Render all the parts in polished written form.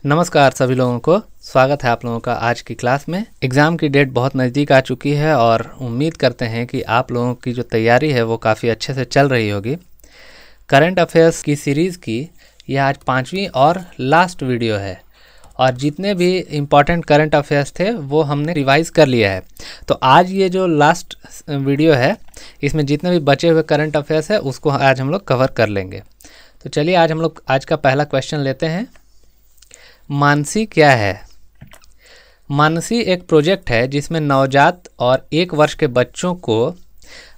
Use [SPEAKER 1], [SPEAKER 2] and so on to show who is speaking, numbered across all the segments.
[SPEAKER 1] नमस्कार सभी लोगों को, स्वागत है आप लोगों का आज की क्लास में। एग्ज़ाम की डेट बहुत नज़दीक आ चुकी है और उम्मीद करते हैं कि आप लोगों की जो तैयारी है वो काफ़ी अच्छे से चल रही होगी। करंट अफेयर्स की सीरीज़ की यह आज 5वीं और लास्ट वीडियो है और जितने भी इम्पॉर्टेंट करंट अफेयर्स थे वो हमने रिवाइज़ कर लिया है। तो आज ये जो लास्ट वीडियो है इसमें जितने भी बचे हुए करंट अफेयर्स है उसको आज हम लोग कवर कर लेंगे। तो चलिए आज हम लोग आज का पहला क्वेश्चन लेते हैं। मानसी क्या है? मानसी एक प्रोजेक्ट है जिसमें नवजात और 1 वर्ष के बच्चों को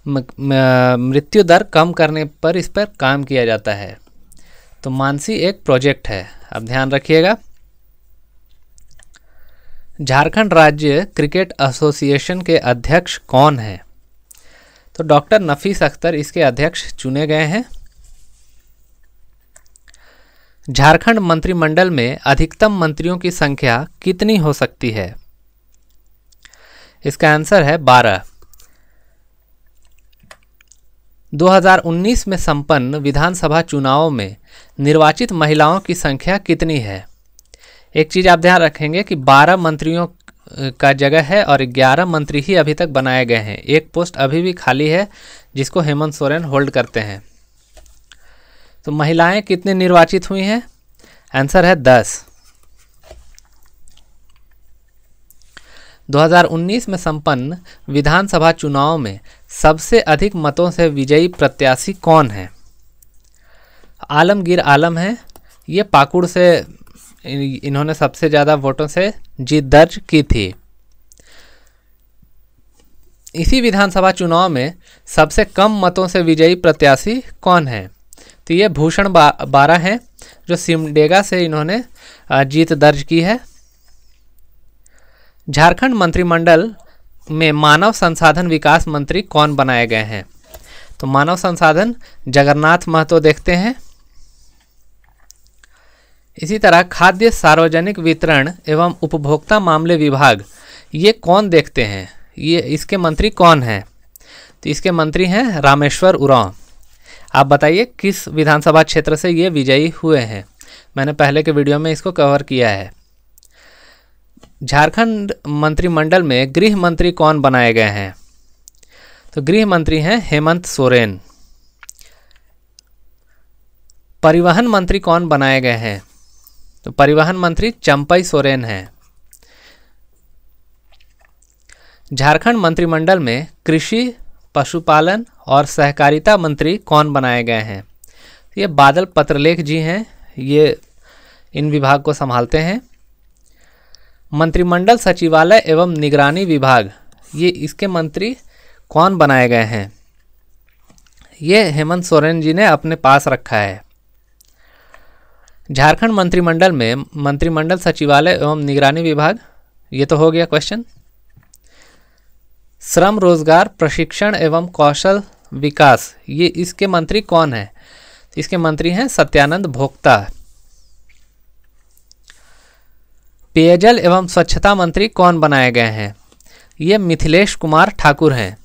[SPEAKER 1] मृत्यु दर कम करने पर इस पर काम किया जाता है। तो मानसी एक प्रोजेक्ट है, अब ध्यान रखिएगा। झारखंड राज्य क्रिकेट एसोसिएशन के अध्यक्ष कौन है? तो डॉक्टर नफीस अख्तर इसके अध्यक्ष चुने गए हैं। झारखंड मंत्रिमंडल में अधिकतम मंत्रियों की संख्या कितनी हो सकती है? इसका आंसर है 12। 2019 में संपन्न विधानसभा चुनावों में निर्वाचित महिलाओं की संख्या कितनी है? एक चीज़ आप ध्यान रखेंगे कि 12 मंत्रियों का जगह है और 11 मंत्री ही अभी तक बनाए गए हैं। एक पोस्ट अभी भी खाली है जिसको हेमंत सोरेन होल्ड करते हैं। तो महिलाएं कितनी निर्वाचित हुई हैं? आंसर है 10। 2019 में संपन्न विधानसभा चुनाव में सबसे अधिक मतों से विजयी प्रत्याशी कौन है? आलमगीर आलम है। ये पाकुड़ से इन्होंने सबसे ज़्यादा वोटों से जीत दर्ज की थी। इसी विधानसभा चुनाव में सबसे कम मतों से विजयी प्रत्याशी कौन है? तो ये भूषण बारा हैं जो सिमडेगा से इन्होंने जीत दर्ज की है। झारखंड मंत्रिमंडल में मानव संसाधन विकास मंत्री कौन बनाए गए हैं? तो मानव संसाधन जगन्नाथ महतो देखते हैं। इसी तरह खाद्य सार्वजनिक वितरण एवं उपभोक्ता मामले विभाग ये कौन देखते हैं? ये इसके मंत्री कौन हैं? तो इसके मंत्री हैं रामेश्वर उरांव। आप बताइए किस विधानसभा क्षेत्र से ये विजयी हुए हैं? मैंने पहले के वीडियो में इसको कवर किया है। झारखंड मंत्रिमंडल में गृह मंत्री कौन बनाए गए हैं? तो गृह मंत्री हैं हेमंत सोरेन। परिवहन मंत्री कौन बनाए गए हैं? तो परिवहन मंत्री चंपई सोरेन हैं। झारखंड मंत्रिमंडल में कृषि, पशुपालन और सहकारिता मंत्री कौन बनाए गए हैं? ये बादल पत्रलेख जी हैं, ये इन विभाग को संभालते हैं। मंत्रिमंडल सचिवालय एवं निगरानी विभाग ये इसके मंत्री कौन बनाए गए हैं? ये हेमंत सोरेन जी ने अपने पास रखा है। झारखंड मंत्रिमंडल में मंत्रिमंडल सचिवालय एवं निगरानी विभाग ये तो हो गया क्वेश्चन। श्रम रोजगार प्रशिक्षण एवं कौशल विकास ये इसके मंत्री कौन है? इसके मंत्री हैं सत्यानंद भोक्ता। पेयजल एवं स्वच्छता मंत्री कौन बनाए गए हैं? ये मिथिलेश कुमार ठाकुर हैं।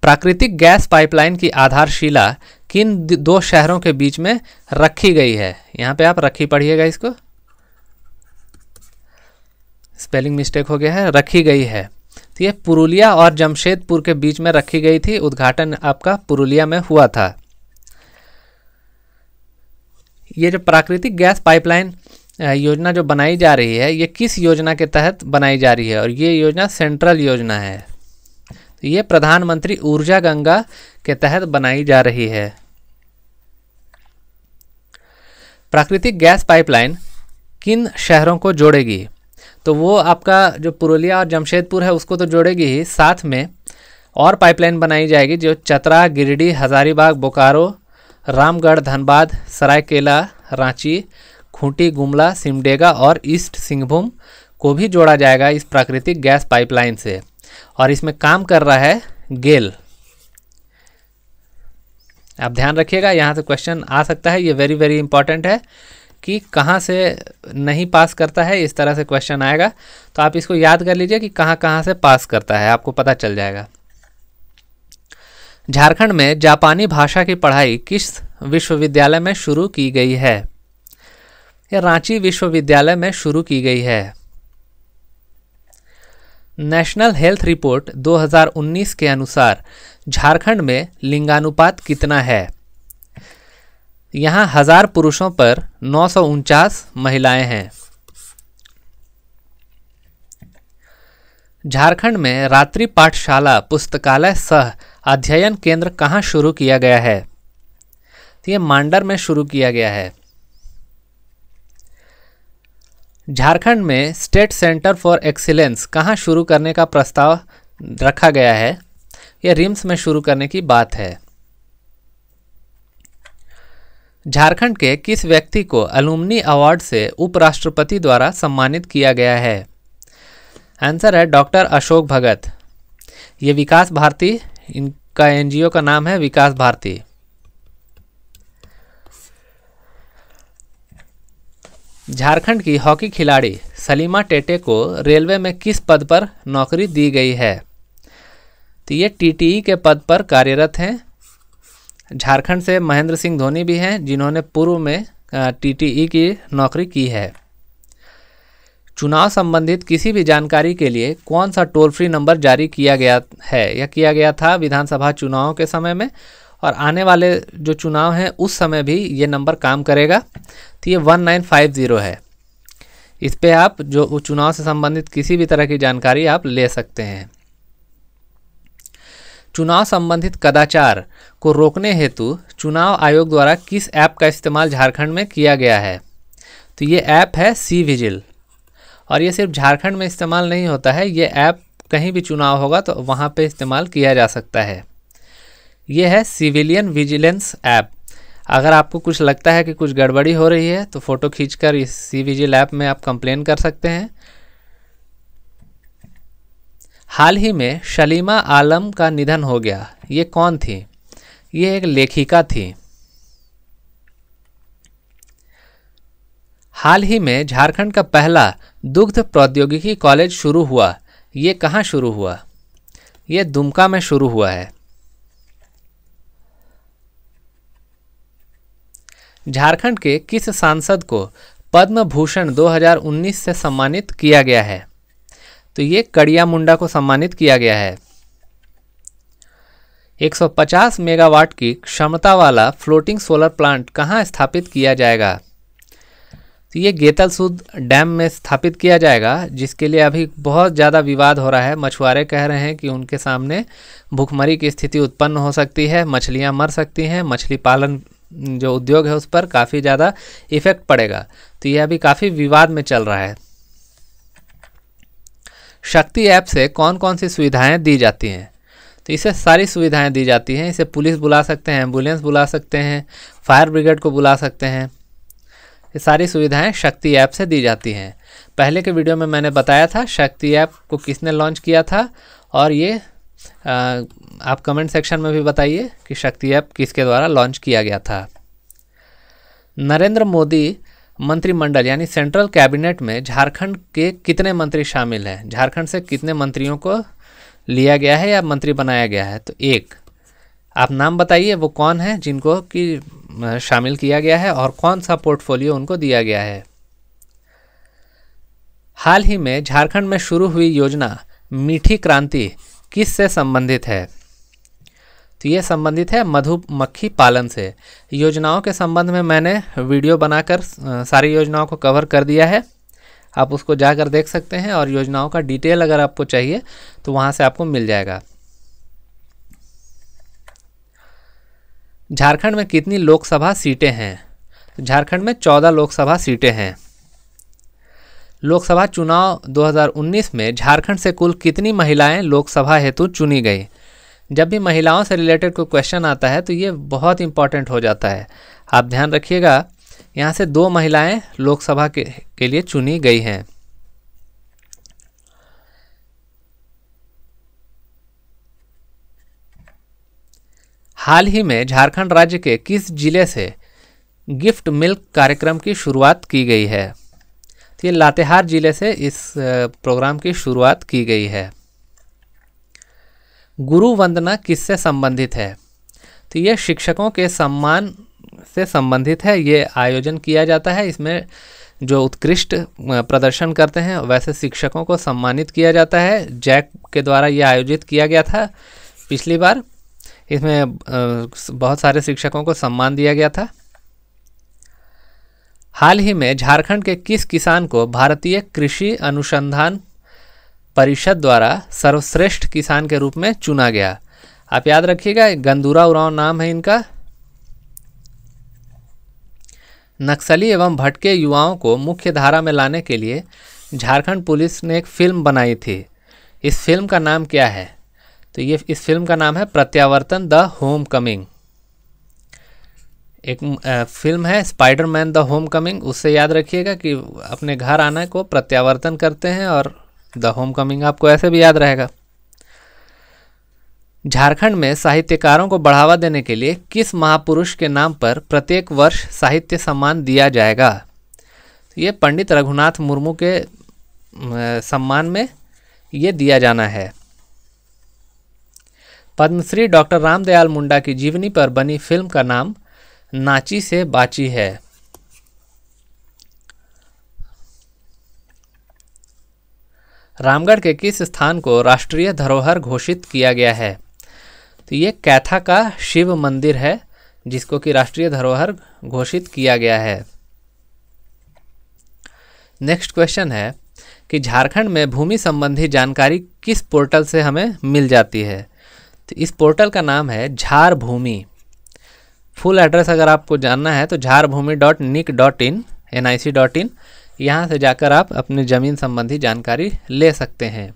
[SPEAKER 1] प्राकृतिक गैस पाइपलाइन की आधारशिला किन 2 शहरों के बीच में रखी गई है? यहाँ पे आप रखी पढ़िएगा, इसको स्पेलिंग मिस्टेक हो गया है, रखी गई है। तो ये पुरुलिया और जमशेदपुर के बीच में रखी गई थी। उद्घाटन आपका पुरुलिया में हुआ था। ये जो प्राकृतिक गैस पाइपलाइन योजना जो बनाई जा रही है ये किस योजना के तहत बनाई जा रही है? और ये योजना सेंट्रल योजना है। तो ये प्रधानमंत्री ऊर्जा गंगा के तहत बनाई जा रही है। प्राकृतिक गैस पाइपलाइन किन शहरों को जोड़ेगी? तो वो आपका जो पुरुलिया और जमशेदपुर है उसको तो जोड़ेगी ही, साथ में और पाइपलाइन बनाई जाएगी जो चतरा, गिरिडीह, हजारीबाग, बोकारो, रामगढ़, धनबाद, सरायकेला, रांची, खूंटी, गुमला, सिमडेगा और ईस्ट सिंहभूम को भी जोड़ा जाएगा इस प्राकृतिक गैस पाइपलाइन से। और इसमें काम कर रहा है गेल। आप ध्यान रखिएगा, यहाँ से क्वेश्चन आ सकता है। ये वेरी वेरी इंपॉर्टेंट है कि कहाँ से नहीं पास करता है, इस तरह से क्वेश्चन आएगा। तो आप इसको याद कर लीजिए कि कहाँ कहाँ से पास करता है, आपको पता चल जाएगा। झारखंड में जापानी भाषा की पढ़ाई किस विश्वविद्यालय में शुरू की गई है? ये रांची विश्वविद्यालय में शुरू की गई है। नेशनल हेल्थ रिपोर्ट 2019 के अनुसार झारखंड में लिंगानुपात कितना है? यहाँ 1000 पुरुषों पर 949 महिलाएं हैं। झारखंड में रात्रि पाठशाला पुस्तकालय सह अध्ययन केंद्र कहाँ शुरू किया गया है? तो ये मांडर में शुरू किया गया है। झारखंड में स्टेट सेंटर फॉर एक्सीलेंस कहाँ शुरू करने का प्रस्ताव रखा गया है? यह रिम्स में शुरू करने की बात है। झारखंड के किस व्यक्ति को अलुमनी अवार्ड से उपराष्ट्रपति द्वारा सम्मानित किया गया है? आंसर है डॉक्टर अशोक भगत। ये विकास भारती, इनका एनजीओ का नाम है विकास भारती। झारखंड की हॉकी खिलाड़ी सलीमा टेटे को रेलवे में किस पद पर नौकरी दी गई है? तो ये टीटीई के पद पर कार्यरत हैं। झारखंड से महेंद्र सिंह धोनी भी हैं जिन्होंने पूर्व में टीटीई की नौकरी की है। चुनाव संबंधित किसी भी जानकारी के लिए कौन सा टोल फ्री नंबर जारी किया गया है या किया गया था विधानसभा चुनाव के समय में, और आने वाले जो चुनाव हैं उस समय भी ये नंबर काम करेगा। तो ये 1950 है। इस पे आप जो चुनाव से संबंधित किसी भी तरह की जानकारी आप ले सकते हैं। चुनाव संबंधित कदाचार को रोकने हेतु चुनाव आयोग द्वारा किस ऐप का इस्तेमाल झारखंड में किया गया है? तो ये ऐप है सी विजिल, और ये सिर्फ झारखंड में इस्तेमाल नहीं होता है, ये ऐप कहीं भी चुनाव होगा तो वहाँ पे इस्तेमाल किया जा सकता है। ये है सिविलियन विजिलेंस ऐप। अगर आपको कुछ लगता है कि कुछ गड़बड़ी हो रही है तो फ़ोटो खींचकर इस सी विजिल ऐप में आप कंप्लेन कर सकते हैं। हाल ही में शलीमा आलम का निधन हो गया, ये कौन थी? ये एक लेखिका थी। हाल ही में झारखंड का पहला दुग्ध प्रौद्योगिकी कॉलेज शुरू हुआ, ये कहाँ शुरू हुआ? ये दुमका में शुरू हुआ है। झारखंड के किस सांसद को पद्म भूषण 2019 से सम्मानित किया गया है? तो ये कड़िया मुंडा को सम्मानित किया गया है। 150 मेगावाट की क्षमता वाला फ्लोटिंग सोलर प्लांट कहाँ स्थापित किया जाएगा? तो ये गेतलसूद डैम में स्थापित किया जाएगा, जिसके लिए अभी बहुत ज़्यादा विवाद हो रहा है। मछुआरे कह रहे हैं कि उनके सामने भूखमरी की स्थिति उत्पन्न हो सकती है, मछलियां मर सकती हैं, मछली पालन जो उद्योग है उस पर काफ़ी ज़्यादा इफेक्ट पड़ेगा। तो ये अभी काफ़ी विवाद में चल रहा है। शक्ति ऐप से कौन कौन सी सुविधाएं दी जाती हैं? तो इसे सारी सुविधाएं दी जाती हैं। इसे पुलिस बुला सकते हैं, एम्बुलेंस बुला सकते हैं, फायर ब्रिगेड को बुला सकते हैं। ये सारी सुविधाएं शक्ति ऐप से दी जाती हैं। पहले के वीडियो में मैंने बताया था शक्ति ऐप को किसने लॉन्च किया था, और ये आप कमेंट सेक्शन में भी बताइए कि शक्ति ऐप किसके द्वारा लॉन्च किया गया था। नरेंद्र मोदी मंत्रिमंडल यानी सेंट्रल कैबिनेट में झारखंड के कितने मंत्री शामिल हैं? झारखंड से कितने मंत्रियों को लिया गया है या मंत्री बनाया गया है? तो एक। आप नाम बताइए वो कौन है जिनको कि शामिल किया गया है और कौन सा पोर्टफोलियो उनको दिया गया है। हाल ही में झारखंड में शुरू हुई योजना मीठी क्रांति किस से संबंधित है? तो ये संबंधित है मधुमक्खी पालन से। योजनाओं के संबंध में मैंने वीडियो बनाकर सारी योजनाओं को कवर कर दिया है, आप उसको जाकर देख सकते हैं, और योजनाओं का डिटेल अगर आपको चाहिए तो वहाँ से आपको मिल जाएगा। झारखंड में कितनी लोकसभा सीटें हैं? झारखंड में 14 लोकसभा सीटें हैं। लोकसभा चुनाव 2019 में झारखंड से कुल कितनी महिलाएं लोकसभा हेतु चुनी गई? जब भी महिलाओं से रिलेटेड कोई क्वेश्चन आता है तो ये बहुत इंपॉर्टेंट हो जाता है, आप ध्यान रखिएगा। यहाँ से 2 महिलाएं लोकसभा के लिए चुनी गई हैं। हाल ही में झारखंड राज्य के किस जिले से गिफ्ट मिल्क कार्यक्रम की शुरुआत की गई है? तो ये लातेहार जिले से इस प्रोग्राम की शुरुआत की गई है। गुरु वंदना किससे संबंधित है? तो ये शिक्षकों के सम्मान से संबंधित है। ये आयोजन किया जाता है, इसमें जो उत्कृष्ट प्रदर्शन करते हैं वैसे शिक्षकों को सम्मानित किया जाता है। जैक के द्वारा यह आयोजित किया गया था पिछली बार। इसमें बहुत सारे शिक्षकों को सम्मान दिया गया था। हाल ही में झारखंड के किस किसान को भारतीय कृषि अनुसंधान परिषद द्वारा सर्वश्रेष्ठ किसान के रूप में चुना गया? आप याद रखिएगा, गंदूरा उरांव नाम है इनका। नक्सली एवं भटके युवाओं को मुख्य धारा में लाने के लिए झारखंड पुलिस ने एक फिल्म बनाई थी। इस फिल्म का नाम क्या है? तो ये इस फिल्म का नाम है प्रत्यावर्तन द होम कमिंग। एक फिल्म है स्पाइडरमैन द होम कमिंग, उससे याद रखिएगा कि अपने घर आने को प्रत्यावर्तन करते हैं, और द होम कमिंग आपको ऐसे भी याद रहेगा। झारखंड में साहित्यकारों को बढ़ावा देने के लिए किस महापुरुष के नाम पर प्रत्येक वर्ष साहित्य सम्मान दिया जाएगा? तो ये पंडित रघुनाथ मुर्मू के सम्मान में ये दिया जाना है। पद्मश्री डॉक्टर रामदयाल मुंडा की जीवनी पर बनी फिल्म का नाम नाची से बाची है। रामगढ़ के किस स्थान को राष्ट्रीय धरोहर घोषित किया गया है? तो ये कैथा का शिव मंदिर है जिसको कि राष्ट्रीय धरोहर घोषित किया गया है। नेक्स्ट क्वेश्चन है कि झारखंड में भूमि संबंधी जानकारी किस पोर्टल से हमें मिल जाती है? तो इस पोर्टल का नाम है झार भूमि। फुल एड्रेस अगर आपको जानना है तो झारभूमि.nic.in nic.in, यहाँ से जाकर आप अपनी ज़मीन संबंधी जानकारी ले सकते हैं।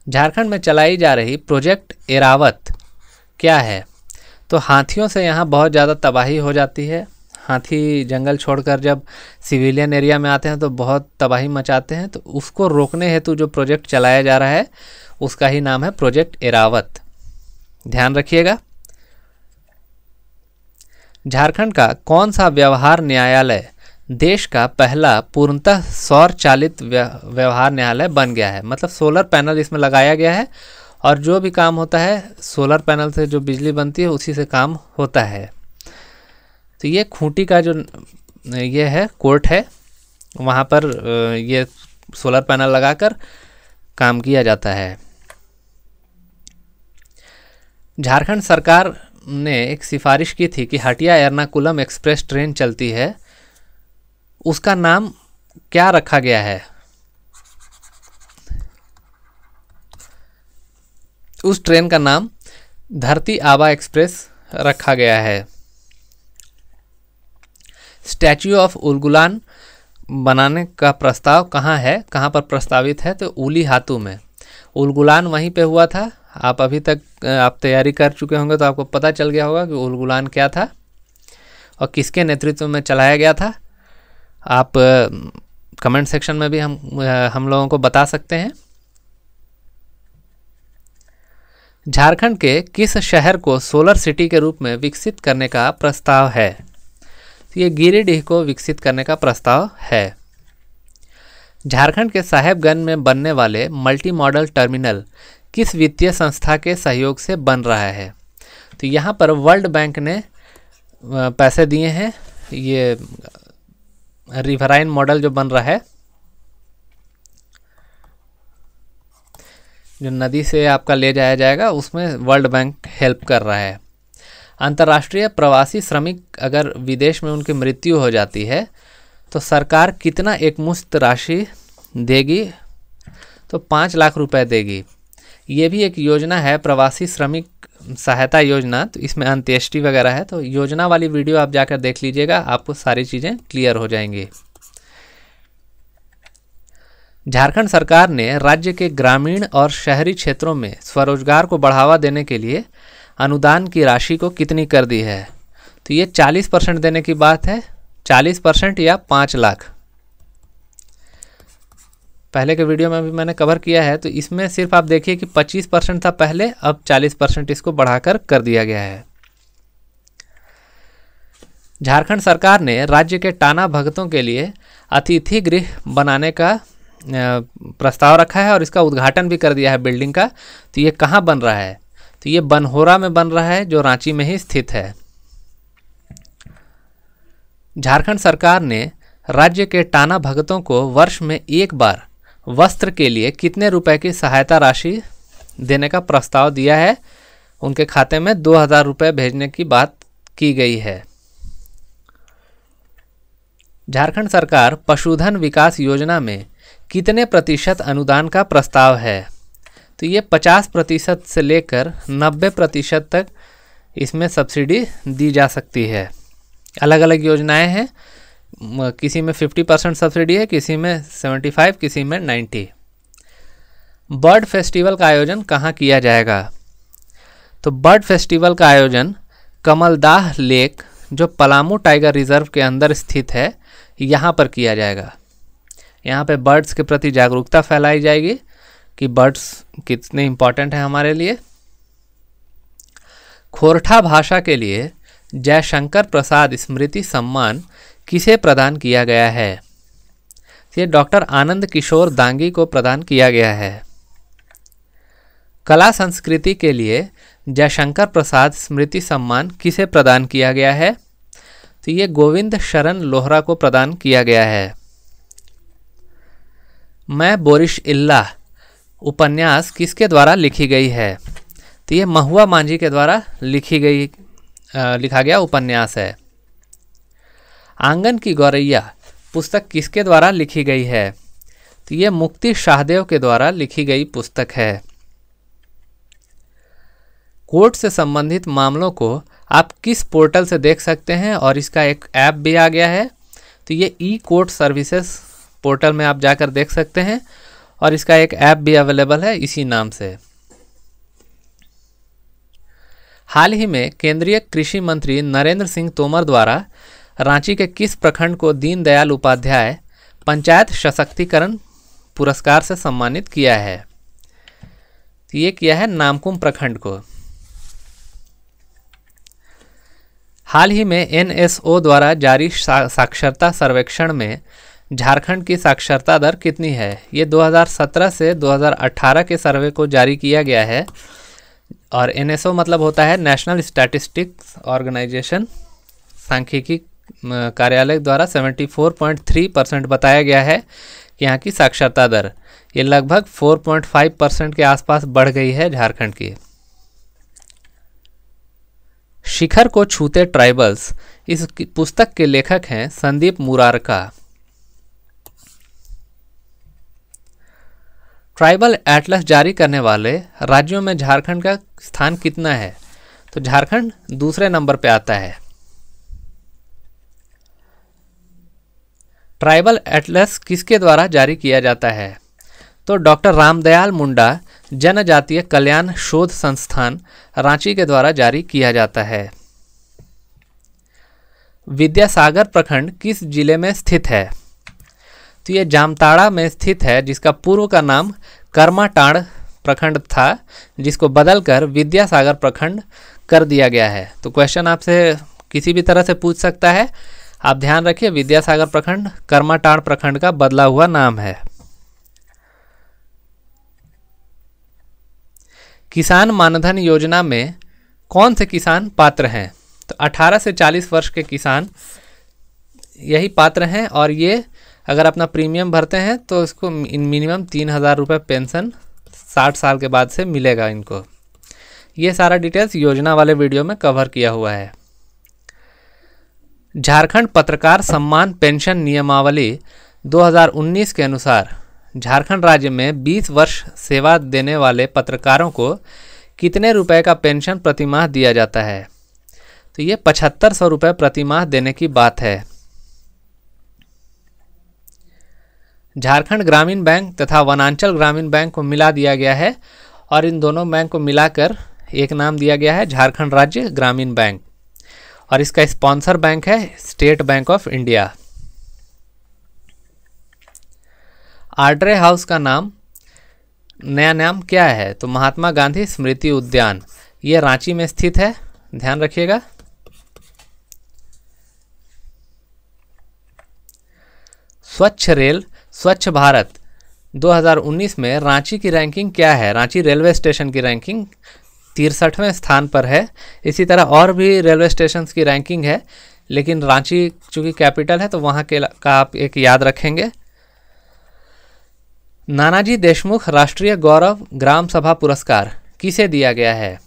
[SPEAKER 1] झारखंड में चलाई जा रही प्रोजेक्ट एरावत क्या है? तो हाथियों से यहाँ बहुत ज़्यादा तबाही हो जाती है। हाथी जंगल छोड़कर जब सिविलियन एरिया में आते हैं तो बहुत तबाही मचाते हैं, तो उसको रोकने हेतु जो प्रोजेक्ट चलाया जा रहा है उसका ही नाम है प्रोजेक्ट एरावत। ध्यान रखिएगा। झारखंड का कौन सा व्यवहार न्यायालय देश का पहला पूर्णतः सौर चालित व्यवहार न्यायालय बन गया है? मतलब सोलर पैनल इसमें लगाया गया है और जो भी काम होता है सोलर पैनल से जो बिजली बनती है उसी से काम होता है। तो ये खूंटी का जो ये है कोर्ट है, वहाँ पर ये सोलर पैनल लगाकर काम किया जाता है। झारखंड सरकार ने एक सिफारिश की थी कि हटिया एर्नाकुलम एक्सप्रेस ट्रेन चलती है, उसका नाम क्या रखा गया है? उस ट्रेन का नाम धरती आबा एक्सप्रेस रखा गया है। स्टैच्यू ऑफ उलगुलान बनाने का प्रस्ताव कहाँ है, कहाँ पर प्रस्तावित है? तो उली हातू में। उलगुलान वहीं पे हुआ था। आप अभी तक आप तैयारी कर चुके होंगे तो आपको पता चल गया होगा कि उलगुलान क्या था और किसके नेतृत्व में चलाया गया था। आप कमेंट सेक्शन में भी हम लोगों को बता सकते हैं। झारखंड के किस शहर को सोलर सिटी के रूप में विकसित करने का प्रस्ताव है? तो ये गिरिडीह को विकसित करने का प्रस्ताव है। झारखंड के साहेबगंज में बनने वाले मल्टी मॉडल टर्मिनल किस वित्तीय संस्था के सहयोग से बन रहा है? तो यहाँ पर वर्ल्ड बैंक ने पैसे दिए हैं। ये रिवराइन मॉडल जो बन रहा है, जो नदी से आपका ले जाया जाएगा, उसमें वर्ल्ड बैंक हेल्प कर रहा है। अंतर्राष्ट्रीय प्रवासी श्रमिक अगर विदेश में उनकी मृत्यु हो जाती है तो सरकार कितना एकमुश्त राशि देगी? तो 5 लाख रुपए देगी। ये भी एक योजना है, प्रवासी श्रमिक सहायता योजना। तो इसमें अंत्येष्टि वगैरह है, तो योजना वाली वीडियो आप जाकर देख लीजिएगा, आपको सारी चीज़ें क्लियर हो जाएंगी। झारखंड सरकार ने राज्य के ग्रामीण और शहरी क्षेत्रों में स्वरोजगार को बढ़ावा देने के लिए अनुदान की राशि को कितनी कर दी है? तो ये 40% देने की बात है, 40% या 5 लाख। पहले के वीडियो में भी मैंने कवर किया है, तो इसमें सिर्फ आप देखिए कि 25% था पहले, अब 40% इसको बढ़ाकर कर दिया गया है। झारखंड सरकार ने राज्य के टाना भगतों के लिए अतिथि गृह बनाने का प्रस्ताव रखा है और इसका उद्घाटन भी कर दिया है बिल्डिंग का। तो ये कहाँ बन रहा है? तो ये बनहोरा में बन रहा है, जो रांची में ही स्थित है। झारखंड सरकार ने राज्य के टाना भगतों को वर्ष में एक बार वस्त्र के लिए कितने रुपए की सहायता राशि देने का प्रस्ताव दिया है? उनके खाते में 2000 रुपये भेजने की बात की गई है। झारखंड सरकार पशुधन विकास योजना में कितने प्रतिशत अनुदान का प्रस्ताव है? तो ये 50% से लेकर 90% तक इसमें सब्सिडी दी जा सकती है। अलग अलग योजनाएं हैं, किसी में 50% सब्सिडी है, किसी में 75, किसी में 90। बर्ड फेस्टिवल का आयोजन कहाँ किया जाएगा? तो बर्ड फेस्टिवल का आयोजन कमलदाह लेक, जो पलामू टाइगर रिजर्व के अंदर स्थित है, यहाँ पर किया जाएगा। यहाँ पे बर्ड्स के प्रति जागरूकता फैलाई जाएगी कि बर्ड्स कितने इम्पोर्टेंट हैं हमारे लिए। खोरठा भाषा के लिए जयशंकर प्रसाद स्मृति सम्मान किसे प्रदान किया गया है? ये डॉक्टर आनंद किशोर दांगी को प्रदान किया गया है। कला संस्कृति के लिए जयशंकर प्रसाद स्मृति सम्मान किसे प्रदान किया गया है? तो ये गोविंद शरण लोहरा को प्रदान किया गया है। मैं बोरिश इल्ला उपन्यास किसके द्वारा लिखी गई है? तो ये महुआ मांझी के द्वारा लिखा गया उपन्यास है। आंगन की गौरैया पुस्तक किसके द्वारा लिखी गई है? तो ये मुक्ति शाहदेव के द्वारा लिखी गई पुस्तक है। कोर्ट से संबंधित मामलों को आप किस पोर्टल से देख सकते हैं? और इसका एक ऐप भी आ गया है, तो ये ई कोर्ट सर्विसेज पोर्टल में आप जाकर देख सकते हैं, और इसका एक ऐप भी अवेलेबल है इसी नाम से। हाल ही में केंद्रीय कृषि मंत्री नरेंद्र सिंह तोमर द्वारा रांची के किस प्रखंड को दीनदयाल उपाध्याय पंचायत सशक्तिकरण पुरस्कार से सम्मानित किया है? तो ये किया है नामकुम प्रखंड को। हाल ही में एनएसओ द्वारा जारी साक्षरता सर्वेक्षण में झारखंड की साक्षरता दर कितनी है? ये 2017 से 2018 के सर्वे को जारी किया गया है, और एनएसओ मतलब होता है नेशनल स्टैटिस्टिक्स ऑर्गेनाइजेशन, सांख्यिकी कार्यालय द्वारा 74.3% बताया गया है कि यहाँ की साक्षरता दर ये लगभग 4.5% के आसपास बढ़ गई है झारखंड की। शिखर को छूते ट्राइबल्स इस पुस्तक के लेखक हैं संदीप मुरारका। ट्राइबल एटलस जारी करने वाले राज्यों में झारखंड का स्थान कितना है? तो झारखंड दूसरे नंबर पे आता है। ट्राइबल एटलस किसके द्वारा जारी किया जाता है? तो डॉक्टर रामदयाल मुंडा जनजातीय कल्याण शोध संस्थान रांची के द्वारा जारी किया जाता है। विद्यासागर प्रखंड किस जिले में स्थित है? तो ये जामताड़ा में स्थित है, जिसका पूर्व का नाम कर्माटाड़ प्रखंड था, जिसको बदलकर विद्यासागर प्रखंड कर दिया गया है। तो क्वेश्चन आपसे किसी भी तरह से पूछ सकता है, आप ध्यान रखिए विद्यासागर प्रखंड कर्माटाड़ प्रखंड का बदला हुआ नाम है। किसान मानधन योजना में कौन से किसान पात्र हैं? तो 18 से 40 वर्ष के किसान यही पात्र हैं, और ये अगर अपना प्रीमियम भरते हैं तो इसको मिनिमम 3000 रुपये पेंशन 60 साल के बाद से मिलेगा इनको। ये सारा डिटेल्स योजना वाले वीडियो में कवर किया हुआ है। झारखंड पत्रकार सम्मान पेंशन नियमावली 2019 के अनुसार झारखंड राज्य में 20 वर्ष सेवा देने वाले पत्रकारों को कितने रुपए का पेंशन प्रतिमाह दिया जाता है? तो ये 7500 रुपये प्रतिमाह देने की बात है। झारखंड ग्रामीण बैंक तथा वनांचल ग्रामीण बैंक को मिला दिया गया है, और इन दोनों बैंक को मिलाकर एक नाम दिया गया है झारखंड राज्य ग्रामीण बैंक, और इसका स्पॉन्सर बैंक है स्टेट बैंक ऑफ इंडिया। आर्डरे हाउस का नया नाम क्या है? तो महात्मा गांधी स्मृति उद्यान, ये रांची में स्थित है, ध्यान रखिएगा। स्वच्छ रेल स्वच्छ भारत 2019 में रांची की रैंकिंग क्या है? रांची रेलवे स्टेशन की रैंकिंग 63वें स्थान पर है। इसी तरह और भी रेलवे स्टेशन की रैंकिंग है, लेकिन रांची चूँकि कैपिटल है तो वहाँ के का आप एक याद रखेंगे। नानाजी देशमुख राष्ट्रीय गौरव ग्राम सभा पुरस्कार किसे दिया गया है?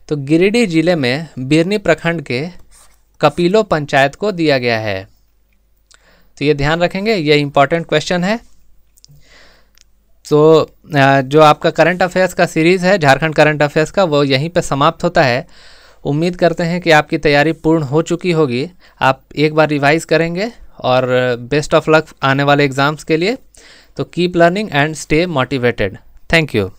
[SPEAKER 1] तो गिरिडीह जिले में बिरनी प्रखंड के कपिलो पंचायत को दिया गया है। तो ये ध्यान रखेंगे, ये इंपॉर्टेंट क्वेश्चन है। तो जो आपका करंट अफेयर्स का सीरीज़ है झारखंड करंट अफेयर्स का, वो यहीं पे समाप्त होता है। उम्मीद करते हैं कि आपकी तैयारी पूर्ण हो चुकी होगी। आप एक बार रिवाइज करेंगे और बेस्ट ऑफ लक आने वाले एग्ज़ाम्स के लिए। तो keep learning and stay motivated. Thank you.